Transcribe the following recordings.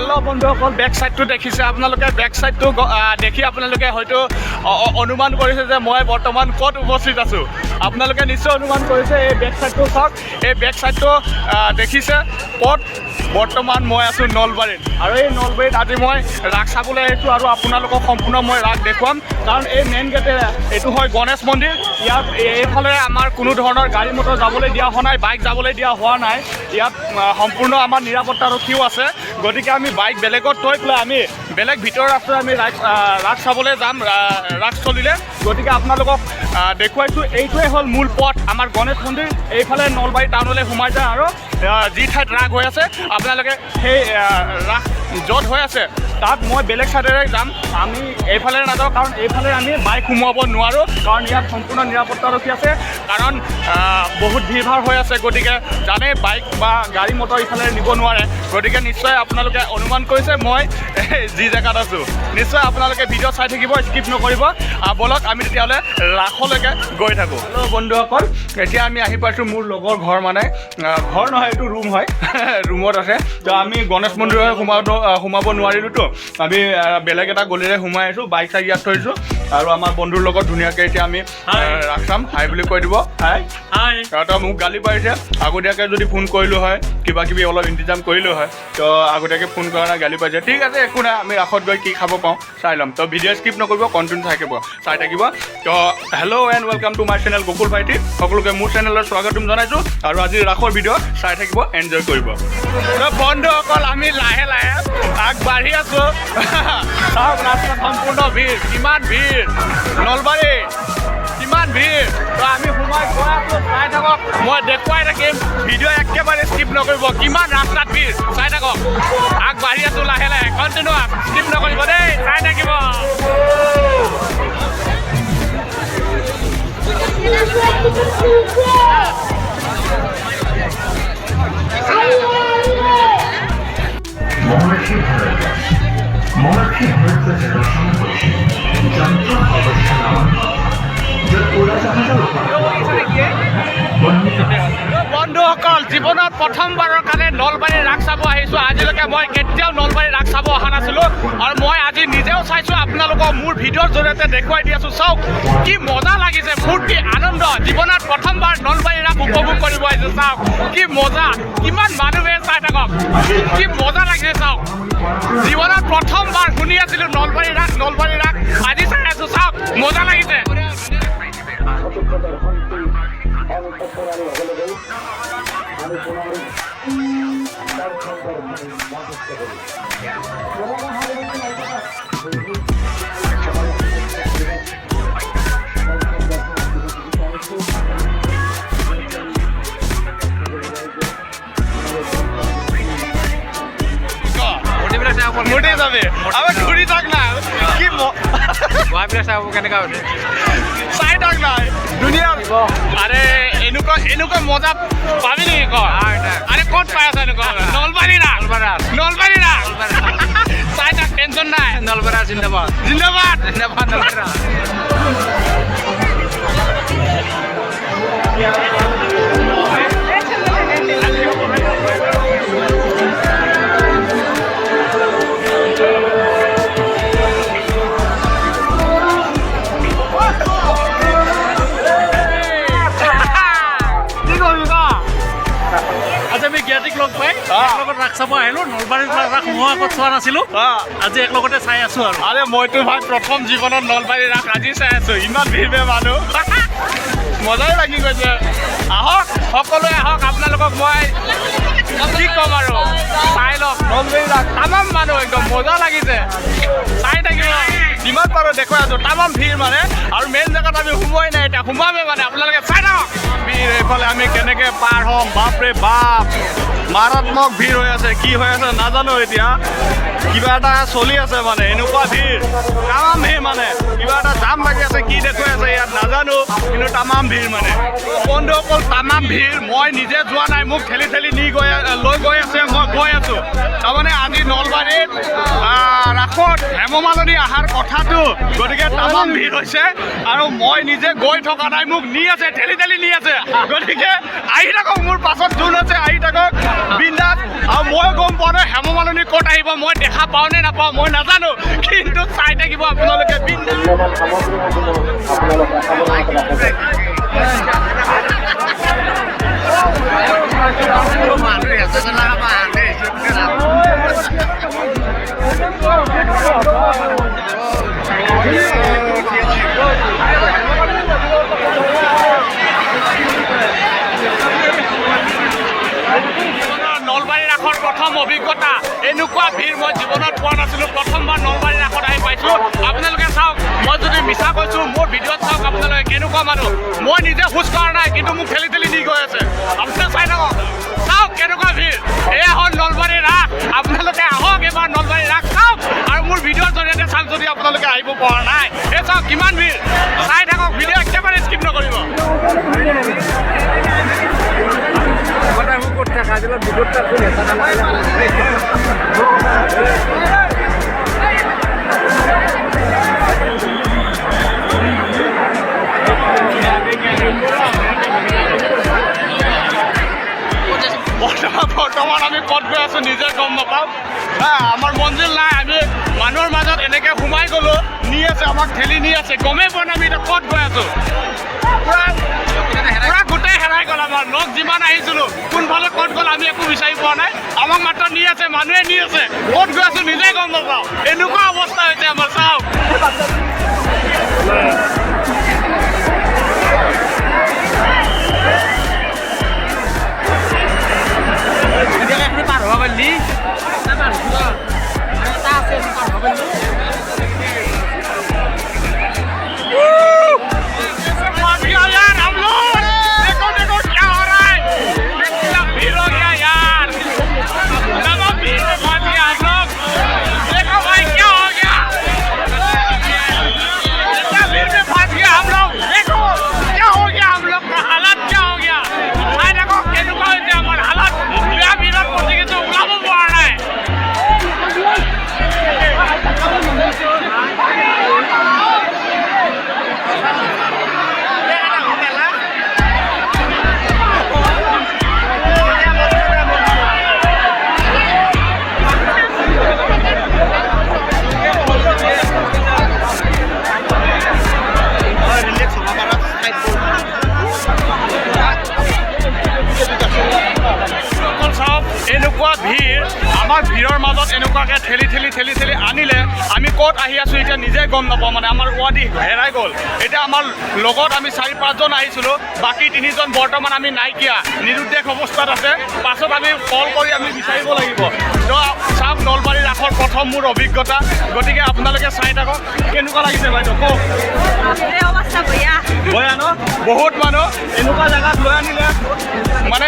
Hello' বন্ধুসকল, back চাইডটো দেখিছে আপোনালোকে। বেক চাইডটো দেখি আপোনালোকে হয়তো অনুমান কৰিছে যে মই বৰ্তমান ক'ত উপস্থিত আছোঁ। আপোনালোকে নিশ্চয় অনুমান কৰিছে। এই বেক চাইডটো চাওক, এই বেক চাইডটো দেখিছে ক'ত। বৰ্তমান মই আছোঁ নলবাৰীত, আৰু এই নলবাৰীত আজি মই ৰাস চাবলৈ আহিছোঁ, আৰু আপোনালোকক সম্পূৰ্ণ মই ৰাস দেখুৱাম। কাৰণ এই মেইন গেটেৰে এইটো হয় গণেশ মন্দিৰ। ইয়াত এইফালে আমাৰ কোনো ধৰণৰ গাড়ী মটৰ যাবলৈ দিয়া হোৱা নাই, বাইক যাবলৈ দিয়া হোৱা নাই। ইয়াত সম্পূৰ্ণ আমাৰ নিৰাপত্তাৰক্ষীও আছে। গতিকে আমি বাইক বেলেগত থৈ পেলাই আমি বেলেগ ভিতৰৰ ৰাস্তাৰে আমি ৰাস চাবলৈ যাম ৰাসস্থলীলৈ। গতিকে আপোনালোকক দেখুৱাইছোঁ, এইটোৱে হ'ল মূল পথ আমাৰ গণেশ মন্দিৰ। এইফালে নলবাৰী টাউনলৈ সোমাই যায়, আৰু যি ঠাইত ৰাস হৈ আছে আপোনালোকে সেই ৰাস য'ত হৈ আছে তাত মই বেলেগ ছাইডেৰে যাম। আমি এইফালে নাযাওঁ, কাৰণ এইফালে আমি বাইক সোমোৱাব নোৱাৰোঁ, কাৰণ ইয়াত সম্পূৰ্ণ নিৰাপত্তাৰক্ষী আছে। কাৰণ বহুত ভিৰ ভাৰ হৈ আছে, গতিকে জানেই বাইক বা গাড়ী মটৰ ইফালে নিব নোৱাৰে। গতিকে নিশ্চয় আপোনালোকে অনুমান কৰিছে মই যি জেগাত আছোঁ। নিশ্চয় আপোনালোকে ভিডিঅ' চাই থাকিব, স্কিপ নকৰিব। ব'লক আমি তেতিয়াহ'লে ৰাসলৈকে গৈ থাকোঁ। হেল্ল' বন্ধুসকল, এতিয়া আমি আহি পাইছোঁ মোৰ লগৰ ঘৰ, মানে ঘৰ নহয়, এইটো ৰুম হয়। ৰুমত আছে। তো আমি গণেশ মন্দিৰলৈ সোমাব নোৱাৰিলোঁতো, আমি বেলেগ এটা গলিৰে সোমাই আহিছোঁ। বাইক চাইক ইয়াত থৈছোঁ, আৰু আমাৰ বন্ধুৰ লগত ধুনীয়াকৈ এতিয়া আমি ৰাস চাম। হাই বুলি কৈ দিব। হাই হাই। তই মোক গালি পাৰিছে, আগতীয়াকৈ যদি ফোন কৰিলোঁ হয়, কিবা কিবি অলপ ইন্তজাম কৰিলোঁ হয়, তো আগতীয়াকৈ ফোন কৰা নাই, গালি পাৰিছে। ঠিক আছে, একো নাই, আমি ৰাসত গৈ কি খাব পাওঁ চাই ল'ম। তো ভিডিঅ' স্কিপ নকৰিব, কণ্টিনিউ চাই থাকিব। তো hello' and welcome to my channel Gokul ভাইটি। সকলোকে মোৰ চেনেলৰ স্বাগতম জনাইছোঁ, আৰু আজি ৰাসৰ ভিডিঅ' চাই থাকিব, এনজয় কৰিব। বন্ধুসকল, আমি লাহে লাহে আগবাঢ়ি আছোঁ। চাওক ৰাস্তাত সম্পূৰ্ণ ভিৰ, কিমান ভিৰ নলবাৰী, কিমান ভিৰ। তো আমি সোমাই গৈ আছোঁ, চাই থাকক, মই দেখুৱাই থাকিম। ভিডিঅ' একেবাৰে স্কিপ নকৰিব, কিমান ৰাস্তাত ভিৰ চাই থাকক। আগবাঢ়ি আছোঁ লাহে লাহে, কণ্টিনিউ, স্কিপ নকৰিব দেই, চাই থাকিব। বন্ধুসকল, জীৱনত প্ৰথমবাৰৰ কাৰণে নলবাৰী ৰাস চাব আহিছোঁ। আজিলৈকে মই কেতিয়াও নলবাৰী ৰাস চাব অহা নাছিলোঁ, আৰু মই আজি নিজেও চাইছোঁ, আপোনালোকক মোৰ ভিডিঅ'ৰ জৰিয়তে দেখুৱাই দি আছোঁ। চাওক কি মজা লাগিছে, ফূৰ্তি আনন্দ। জীৱনত প্ৰথমবাৰ নলবাৰী ৰাস উপভোগ কৰিব আহিছোঁ। চাওক কি মজা, কিমান মানুহে চাই থাকক, কি মজা লাগিছে। চাওক জীৱনত প্ৰথমবাৰ শুনি আছিলোঁ নলবাৰী ৰাস, আজি চাই আছোঁ। চাওক মজা লাগিছে। মোটেই যাবে, আবাৰ ঘুৰি থাক না, কি কেনেকা চাই থাক না ধুনীয়া। আৰে এনেকুৱা মজা পাবি নেকি? আৰে ক'ত পাই আছা এনেকুৱা? নলবাৰী ৰাস, চাই থাক, টেনশ্যন নাই। নলবাৰী জিন্দাবাদ, জিন্দাবাদ, জিন্দাবাদ নলবাৰী। লগ পাই লগত ৰাস চাব আহিলোঁ। নলবাৰীত ৰাস মই আগত চোৱা নাছিলোঁ, আজি একেলগতে চাই আছোঁ। আৰু আৰে মইতো ভাই প্ৰথম জীৱনত নলবাৰী ৰাস আজি চাই আছোঁ। ইমান ভিৰ মানুহ, মজাই লাগি গৈছে। আহক, সকলোৱে আহক, আপোনালোকক মই কি ক'ম আৰু, চাই লওক নলবাৰী ৰাস। তামাম মানুহ, একদম মজা লাগিছে, চাই থাকিব। যিমান পাৰোঁ দেখুৱাই আছোঁ, তামাম ভিৰ মানে। আৰু মেইন জেগাত আমি সোমোৱাই নাই, এতিয়া সোমামেই মানে, আপোনালোকে চাই থাকক ভিৰ। এইফালে আমি কেনেকৈ পাৰ হ'ম, বাপৰে বাপ, মাৰাত্মক ভিৰ হৈ আছে। কি হৈ আছে নাজানো, এতিয়া কিবা এটা চলি আছে মানে, এনেকুৱা ভিৰ, তামাম ভিৰ মানে, কিবা এটা জাম লাগি আছে। কি দেখুৱাই আছে ইয়াত নাজানো, কিন্তু তামাম ভিৰ মানে। বন্ধুসকল, তামাম ভিৰ। মই নিজে যোৱা নাই, মোক ঠেলি ঠেলি লৈ গৈ আছে, মই গৈ আছোঁ। তাৰমানে আজি নলবাৰীত ৰাসত হেমমালিনী অহাৰ কথাটো গতিকে তামাম ভিৰ হৈছে আৰু মই নিজে গৈ থকা নাই মোক নি আছে ঠেলি ঠেলি নি আছে গতিকে আহি থাকক মোৰ পাছত যোন আছে আহি থাকক বিন্দাছ আৰু মই গম পোৱা নাই হেমমালিনী ক'ত আহিব মই দেখা পাওঁ নে নাপাওঁ মই নাজানো কিন্তু চাই থাকিব আপোনালোকে নলবাৰী ৰাসৰ প্ৰথম অভিজ্ঞতা এনেকুৱা ভিৰ মই জীৱনত পোৱা নাছিলোঁ প্ৰথমবাৰ নলবাৰী ৰাসত আহি পাইছোঁ আপোনালোকে চাওক মই যদি মিছা কৈছোঁ মোৰ ভিডিঅ'ত চাওক আপোনালোকে কেনেকুৱা মানুহ মই নিজে খোজ কঢ়া নাই কিন্তু মোক ঠেলি ঠেলি দি গৈ আছে আপোনালোকে চাই থাকক চাওক কেনেকুৱা ভিৰ এয়া হ'ল নলবাৰী ৰাস আপোনালোকে আহক এবাৰ নলবাৰী ৰাস চাওক আৰু মোৰ ভিডিঅ'ৰ জৰিয়তে চাওক যদি আপোনালোকে আহিব পৰা নাই এই চাওক কিমান ভিৰ চাই থাকক ভিডিঅ' একেবাৰে স্কিপ নকৰিব বৰ্তমান আমি ক'ত গৈ আছোঁ নিজে গম নাপাওঁ আমাৰ মঞ্জিল নাই আমি মানুহৰ মাজত এনেকৈ সোমাই গ'লোঁ নি আছে আমাক ঠেলি নি আছে গমেই পোৱা নাই আমি এতিয়া ক'ত গৈ আছোঁ পুৰা গোটেই হেৰাই গ'ল আমাৰ লগ যিমান আহিছিলোঁ কোনফালে ক'ত গ'ল আমি একো বিচাৰি পোৱা নাই আমাক মাত্ৰ নি আছে মানুহে নি আছে ক'ত গৈ আছোঁ নিজে গম নাপাওঁ এনেকুৱা অৱস্থা হৈছে আমাৰ চাওক পাৰ হ'ব পাৰিলি এনেকুৱা ভিৰ আমাৰ ভিৰৰ মাজত এনেকুৱাকৈ ঠেলি ঠেলি ঠেলি ঠেলি আনিলে আমি ক'ত আহি আছোঁ এতিয়া নিজে গম নাপাওঁ মানে আমাৰ ৱাদি হেৰাই গ'ল এতিয়া আমাৰ লগত আমি 4-5জন আহিছিলোঁ বাকী 3জন বৰ্তমান আমি নাইকিয়া নিৰুদ্দেশ অৱস্থাত আছে পাছত আমি কল কৰি আমি বিচাৰিব লাগিব তো চাওক নলবাৰী ৰাসৰ প্ৰথম মোৰ অভিজ্ঞতা গতিকে আপোনালোকে চাই থাকক কেনেকুৱা লাগিছে বাইদেউ কওক বয়া ন বহুত মানুহ এনেকুৱা জেগাত লৈ আনিলে মানে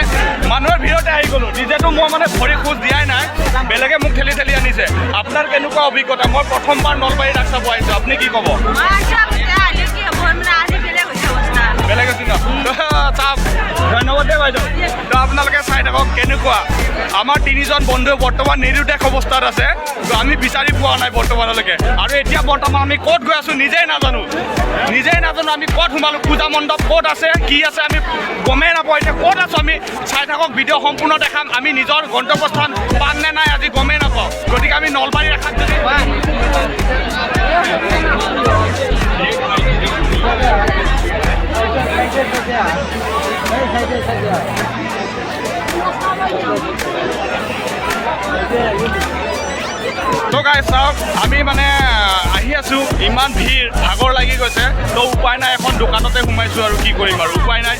মানুহৰ ভিৰতে আহি গ'লোঁ নিজেতো মই মানে ভৰি খোজ দিয়াই নাই বেলেগে মোক ঠেলি ঠেলি আনিছে আপোনাৰ কেনেকুৱা অভিজ্ঞতা মই প্ৰথমবাৰ নলবাৰী ৰাস চাব আহিছোঁ আপুনি কি ক'ব বেলেগ আছিল ন চাওক ধন্যবাদ দেই বাইদেউ তো আপোনালোকে চাই থাকক কেনেকুৱা আমাৰ 3জন বন্ধু বৰ্তমান নিৰুদ্দেশ অৱস্থাত আছে তো আমি বিচাৰি পোৱা নাই বৰ্তমানলৈকে আৰু এতিয়া বৰ্তমান আমি ক'ত গৈ আছোঁ নিজেই নাজানো আমি ক'ত সোমালোঁ পূজা মণ্ডপ ক'ত আছে কি আছে আমি গমেই নাপাওঁ এতিয়া ক'ত আছোঁ আমি চাই থাকক ভিডিঅ' সম্পূৰ্ণ দেখাম আমি নিজৰ গন্তব্যস্থান পাম নে নাই আজি গমেই নাপাওঁ গতিকে আমি নলবাৰী ৰাখাত যদি তো গাইজ চাওক আমি মানে আহি আছোঁ ইমান ভিৰ ভাগৰ লাগি গৈছে তো উপায় নাই এখন দোকানতে সোমাইছোঁ আৰু কি কৰিম আৰু উপায় নাই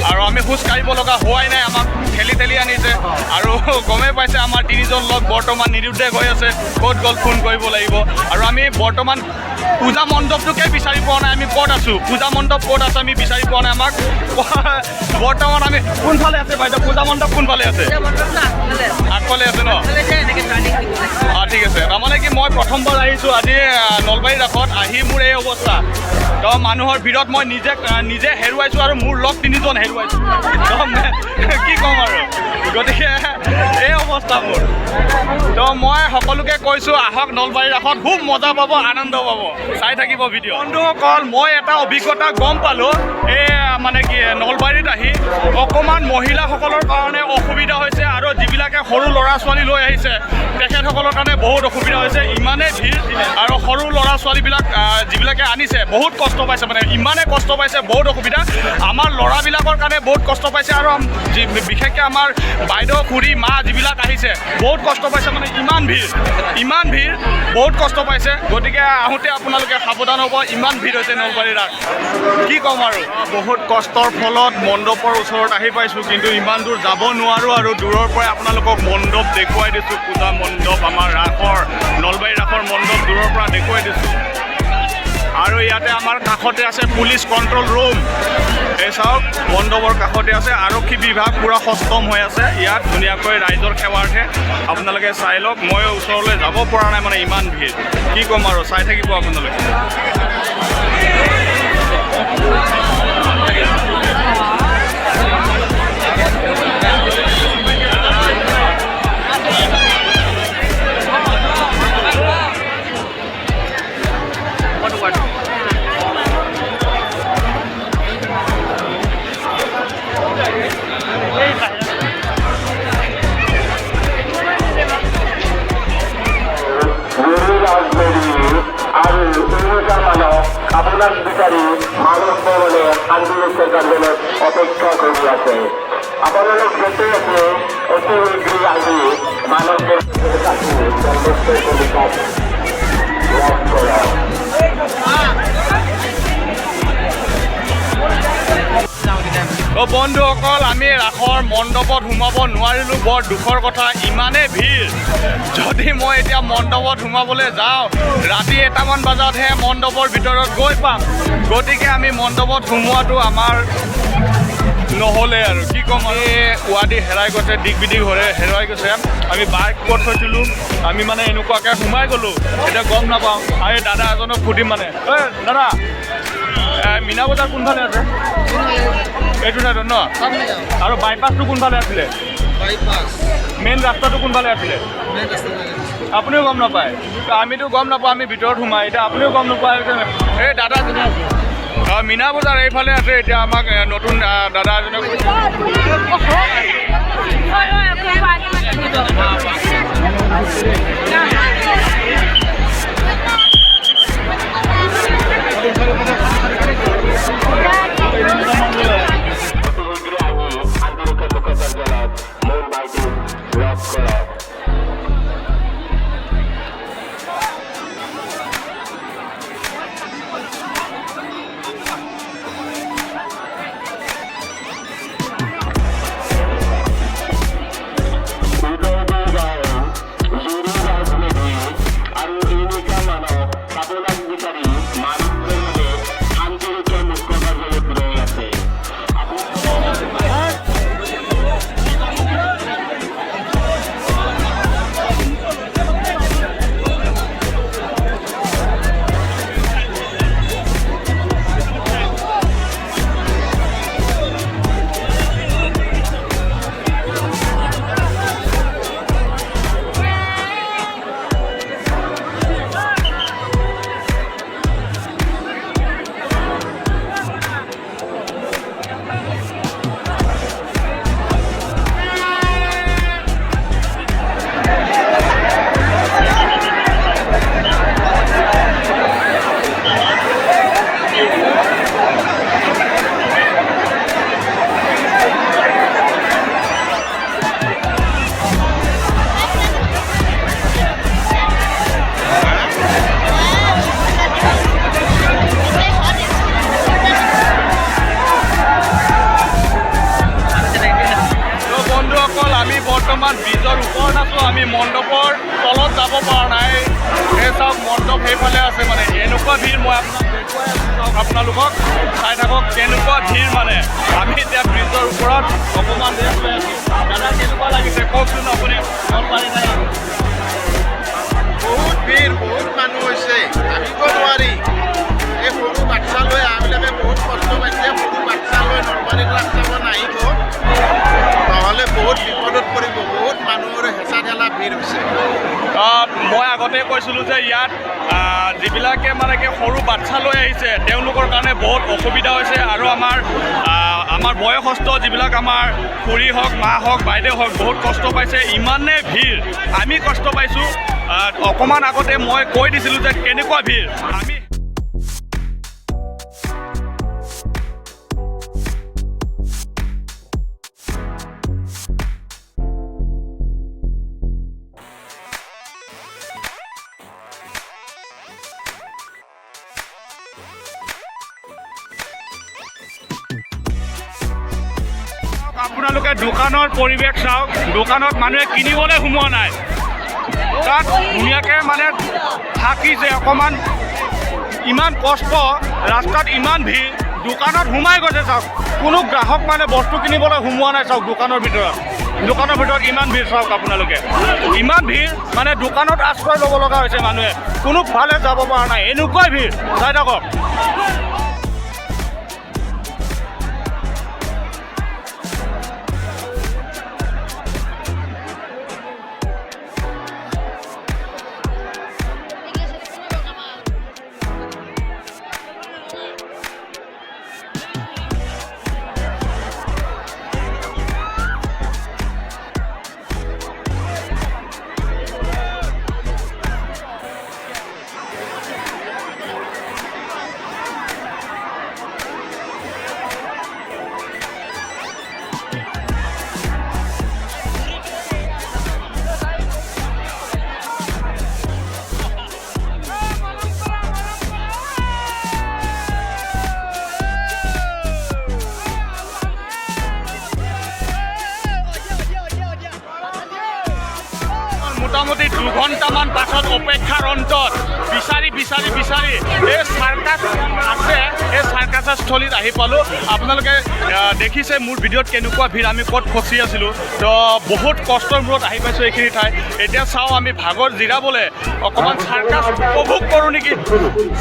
আৰু আমি খোজ কাঢ়িব লগা হোৱাই নাই আমাক ঠেলি ঠেলি আনিছে আৰু গমেই পাইছে আমাৰ 3জন লগ বৰ্তমান নিৰুদ্দেশ হৈ আছে ক'ত গ'ল ফোন কৰিব লাগিব আৰু আমি বৰ্তমান পূজা মণ্ডপটোকে বিচাৰি পোৱা নাই আমি ক'ত আছোঁ পূজা মণ্ডপ ক'ত আছে আমি বিচাৰি পোৱা নাই আমাক বৰ্তমান আমি কোনফালে আছে বাইদেউ পূজা মণ্ডপ কোনফালে আছে আগফালে আছে ন ঠিক আছে তাৰমানে কি মই প্ৰথমবাৰ আহিছোঁ আজি নলবাৰী ৰাসত আহি মোৰ এই অৱস্থা। তো মানুহৰ ভিৰত মই নিজে হেৰুৱাইছোঁ আৰু মোৰ লগ 3জন হেৰুৱাইছোঁ। কি ক'ম আৰু, গতিকে এই অৱস্থা মোৰ। তো মই সকলোকে কৈছোঁ আহক নলবাৰীৰ ৰাসত, খুব মজা পাব, আনন্দ পাব, চাই থাকিব ভিডিঅ'। বন্ধুসকল, মই এটা অভিজ্ঞতা গম পালোঁ, এই মানে কি নলবাৰীত আহি অকণমান মহিলাসকলৰ কাৰণে অসুবিধা হৈছে আৰু যিবিলাকে সৰু ল'ৰা ছোৱালী লৈ আহিছে তেখেতসকলৰ কাৰণে বহুত অসুবিধা হৈছে। ইমানেই ভিৰ আৰু সৰু ল'ৰা ছোৱালীবিলাক যিবিলাকে আনিছে বহুত কষ্ট পাইছে, মানে ইমানেই কষ্ট পাইছে, বহুত অসুবিধা। আমাৰ ল'ৰাবিলাকৰ কাৰণে বহুত কষ্ট পাইছে আৰু বিশেষকৈ আমাৰ বাইদেউ খুৰী মা যিবিলাক আহিছে বহুত কষ্ট পাইছে, মানে ইমান ভিৰ বহুত কষ্ট পাইছে। গতিকে আহোঁতে আপোনালোকে সাৱধান হ'ব, ইমান ভিৰ হৈছে নলবাৰীৰ ৰাস। কি ক'ম আৰু, বহুত কষ্টৰ ফলত মণ্ডপৰ ওচৰত আহি পাইছোঁ, কিন্তু ইমান দূৰ যাব নোৱাৰোঁ আৰু দূৰৰ পৰাই আপোনালোকক মণ্ডপ দেখুৱাই দিছোঁ। পূজা মণ্ডপ, আমাৰ ৰাসৰ নলবাৰী ৰাসৰ মণ্ডপ দূৰৰ পৰা দেখুৱাই দিছোঁ। আৰু ইয়াতে আমাৰ কাষতে আছে পুলিচ কণ্ট্ৰল ৰুম। এই চাওক, মণ্ডপৰ কাষতে আছে আৰক্ষী বিভাগ, পূৰা সষ্টম হৈ আছে ইয়াত ধুনীয়াকৈ ৰাইজৰ সেৱাৰ্থে। আপোনালোকে চাই লওক, মই ওচৰলৈ যাব পৰা নাই, মানে ইমান ভিৰ। কি ক'ম আৰু, চাই থাকিব আপোনালোকে। আপনার বিচারী মানব ভবনে আন্দোলনের জন্য অপেক্ষা করে আছে। আপনারা যেতে আছে অতি শীঘ্রই আগে মানব বন্ধুসকল, আমি ৰাসৰ মণ্ডপত সোমাব নোৱাৰিলোঁ, বৰ দুখৰ কথা, ইমানেই ভিৰ। যদি মই এতিয়া মণ্ডপত সোমাবলৈ যাওঁ, ৰাতি 1টামান বজাতহে মণ্ডপৰ ভিতৰত গৈ পাম। গতিকে আমি মণ্ডপত সোমোৱাটো আমাৰ নহ'লে আৰু কি ক'ম। আমি ৱাদি হেৰাই গৈছে, দিগ বিদিক হেৰুৱাই গৈছে। আমি বাইক ক'ত থৈছিলোঁ, আমি মানে এনেকুৱাকৈ সোমাই গ'লোঁ, এতিয়া গম নাপাওঁ। আৰু দাদা এজনক সুধিম, মানে দাদা মীনা বজাৰ কোনফালে আছে? এইটো চাইডত ন? আৰু বাইপাছটো কোনফালে আছিলে? মেইন ৰাস্তাটো কোনফালে আছিলে? আপুনিও গম নাপায়? আমিতো গম নাপাওঁ, আমি ভিতৰত সোমাই। এতিয়া আপুনিও গম নোপোৱা। এই দাদা এজনে আছে, মীনা বজাৰ এইফালে আছে। এতিয়া আমাক নতুন দাদা এজনে বৰ্তমান ব্ৰিজৰ ওপৰত আছোঁ। আমি মণ্ডপৰ তলত যাব পৰা নাই। এই চাওক, মণ্ডপ সেইফালে আছে। মানে এনেকুৱা ভিৰ, মই আপোনাক দেখুৱাই আছোঁ, আপোনালোকক চাই থাকক কেনেকুৱা ভিৰ। মানে আমি এতিয়া ব্ৰিজৰ ওপৰত অকণমান দেৰি হৈ আছোঁ। দাদা কেনেকুৱা লাগিছে কওকচোন, আপুনি নলবাৰী নাই? বহুত ভিৰ, বহুত মানুহ হৈছে, আহিব নোৱাৰি। মই আগতে কৈছিলোঁ যে ইয়াত যিবিলাকে মানে কি সৰু বাচ্ছা লৈ আহিছে তেওঁলোকৰ কাৰণে বহুত অসুবিধা হৈছে আৰু আমাৰ বয়সস্থ যিবিলাক আমাৰ খুৰী হওক মা হওক বাইদেউ হওক বহুত কষ্ট পাইছে ইমানে ভিৰ আমি কষ্ট পাইছোঁ অকণমান আগতে মই কৈ দিছিলোঁ যে কেনেকুৱা ভিৰ আমি আপোনালোকে দোকানৰ পৰিৱেশ চাওক দোকানত মানুহে কিনিবলৈ সোমোৱা নাই তাত ধুনীয়াকৈ মানে থাকিছে অকণমান ইমান কষ্ট ৰাস্তাত ইমান ভিৰ দোকানত সোমাই গৈছে চাওক কোনো গ্ৰাহক মানে বস্তু কিনিবলৈ সোমোৱা নাই চাওক দোকানৰ ভিতৰত ইমান ভিৰ চাওক আপোনালোকে ইমান ভিৰ মানে দোকানত আশ্ৰয় ল'ব লগা হৈছে মানুহে কোনো ফালে যাব পৰা নাই এনেকুৱাই ভিৰ চাই থাকক মোটামুটি 2 ঘণ্টামান পাছত অপেক্ষাৰ অন্তত বিচাৰি এই চাৰ্কাছ আছে এই চাৰ্কাছৰ স্থলীত আহি পালোঁ আপোনালোকে দেখিছে মোৰ ভিডিঅ'ত কেনেকুৱা ভিৰ আমি ক'ত ফচি আছিলোঁ তো বহুত কষ্টৰ মূৰত আহি পাইছোঁ এইখিনি ঠাই এতিয়া চাওঁ আমি ভাগৰ জিৰাবলৈ অকণমান চাৰ্কাছ উপভোগ কৰোঁ নেকি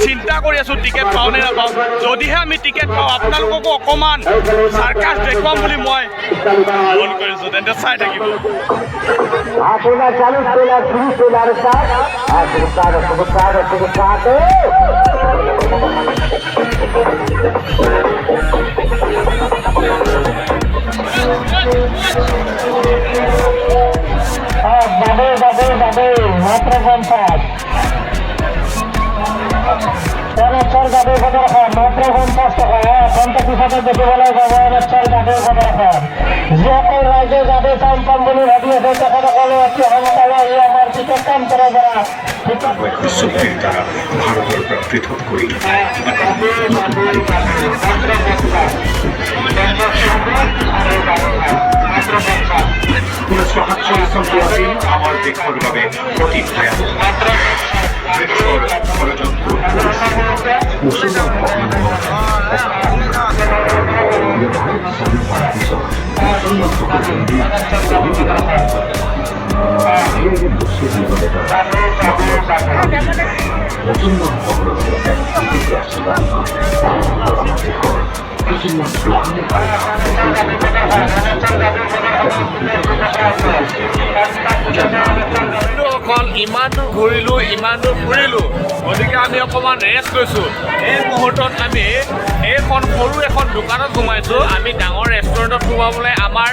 চিন্তা কৰি আছোঁ টিকেট পাওঁ নে নাপাওঁ যদিহে আমি টিকেট পাওঁ আপোনালোককো অকণমান চাৰ্কাছ দেখুৱাম বুলি মই ফোন কৰিছোঁ তেন্তে চাই থাকিব মাত্র 50 চার গাড়ির খবর খান মাত্র 50 টাকা 50 টাকা দেখে বলে ব্যবহারের 4 গাড়ির খবর খান যে কোনো রাজ্যে গাড়ি কাম কাম বলে ভাবিয়েছে টাকা টাকা একটি হামতালা আমার টিকিট কাম করে যারা শক্তির দ্বারা ভারতের পৃথক করি উনিশশো 48 সালে আমার দেখর ভাবে অতি ভয়াবহ ষড়যন্ত্র অকল ইমান দূৰ ঘূৰিলোঁ ইমান দূৰ ফুৰিলোঁ গতিকে আমি অকণমান ৰেষ্ট লৈছোঁ এই মুহূৰ্তত আমি এইখন সৰু এখন দোকানত সোমাইছোঁ আমি ডাঙৰ ৰেষ্টুৰেণ্টত সোমাবলৈ আমাৰ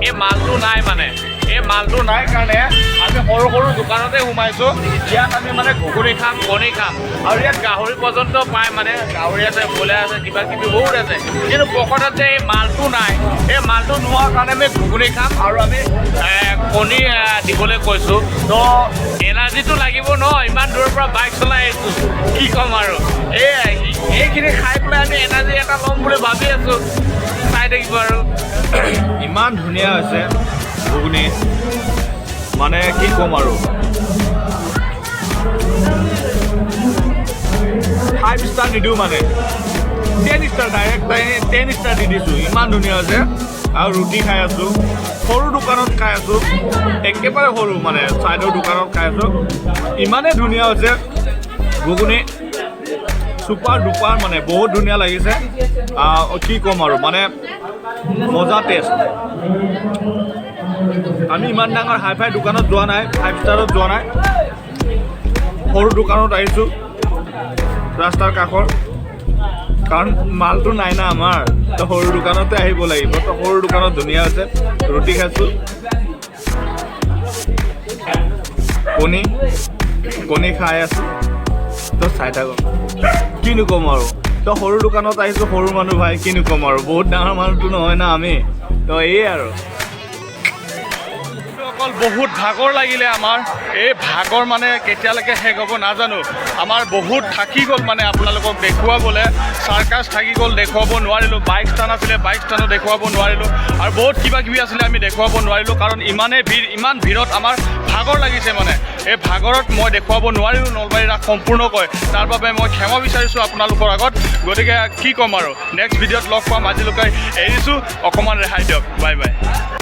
এই মালটো নাই মানে এই মালটো নাই কাৰণে আমি সৰু সৰু দোকানতে সোমাইছোঁ ইয়াত আমি মানে ঘুগুনি খাম কণী খাম আৰু ইয়াত গাহৰি পৰ্যন্ত পায় মানে গাহৰি আছে ব্ৰইলাৰ আছে কিবা কিবি বহুত আছে কিন্তু পকেটত যে এই মালটো নাই এই মালটো নোহোৱাৰ কাৰণে আমি ঘুগুনি খাম আৰু আমি কণী দিবলৈ কৈছোঁ তো এনাৰ্জিটো লাগিব ন ইমান দূৰৰ পৰা বাইক চলাই আহিছোঁ কি ক'ম আৰু এইখিনি খাই পেলাই আমি এনাৰ্জি এটা ল'ম বুলি ভাবি আছোঁ চাই থাকিব আৰু ইমান ধুনীয়া হৈছে ঘুগুনি মানে কি ক'ম আৰু 5 ষ্টাৰ নিদিওঁ মানে 10 ষ্টাৰ ডাইৰেক্ট 10 ষ্টাৰ দি দিছোঁ ইমান ধুনীয়া হৈছে আৰু ৰুটি খাই আছোঁ সৰু দোকানত খাই আছোঁ একেবাৰে সৰু মানে চাইডৰ দোকানত খাই আছোঁ ইমানেই ধুনীয়া হৈছে ঘুগুনি ছুপাৰ ডুপাৰ মানে বহুত ধুনীয়া লাগিছে কি ক'ম আৰু মানে মজা টেষ্ট আমি ইমান ডাঙৰ হাই ফাই দোকানত যোৱা নাই 5 ষ্টাৰত যোৱা নাই সৰু দোকানত আহিছোঁ ৰাস্তাৰ কাষৰ, কাৰণ মালটো নাই না আমাৰ, তো সৰু দোকানতে আহিব লাগিব। তো সৰু দোকানত ধুনীয়া হৈছে, ৰুটি খাইছোঁ, কণী খাই আছোঁ। তো চাই থাকক, কিনো ক'ম আৰু। তো সৰু দোকানত আহিছোঁ, সৰু মানুহ ভাই, কিনো ক'ম আৰু, বহুত ডাঙৰ মানুহটো নহয় না আমি। তো এই আৰু অকল বহুত ভাগৰ লাগিলে আমাৰ, এই ভাগৰ মানে কেতিয়ালৈকে শেষ হ'ব নাজানো। আমাৰ বহুত থাকি গ'ল মানে আপোনালোকক দেখুৱাবলৈ, চাৰ্কাছ থাকি গ'ল, দেখুৱাব নোৱাৰিলোঁ। বাইক ষ্টাণ্ড আছিলে, বাইক ষ্টাণ্ডো দেখুৱাব নোৱাৰিলোঁ, আৰু বহুত কিবা কিবি আছিলে আমি দেখুৱাব নোৱাৰিলোঁ, কাৰণ ইমানেই ভিৰ, ইমান ভিৰত আমাৰ ভাগৰ লাগিছে মানে। এই ভাগৰত মই দেখুৱাব নোৱাৰিলোঁ নলবাৰী ৰাস সম্পূৰ্ণকৈ, তাৰ বাবে মই ক্ষমা বিচাৰিছোঁ আপোনালোকৰ আগত। গতিকে কি ক'ম আৰু, নেক্সট ভিডিঅ'ত লগ পাম। আজিলৈকে এৰিছোঁ, অকণমান ৰেহাই দিয়ক, বাই বাই।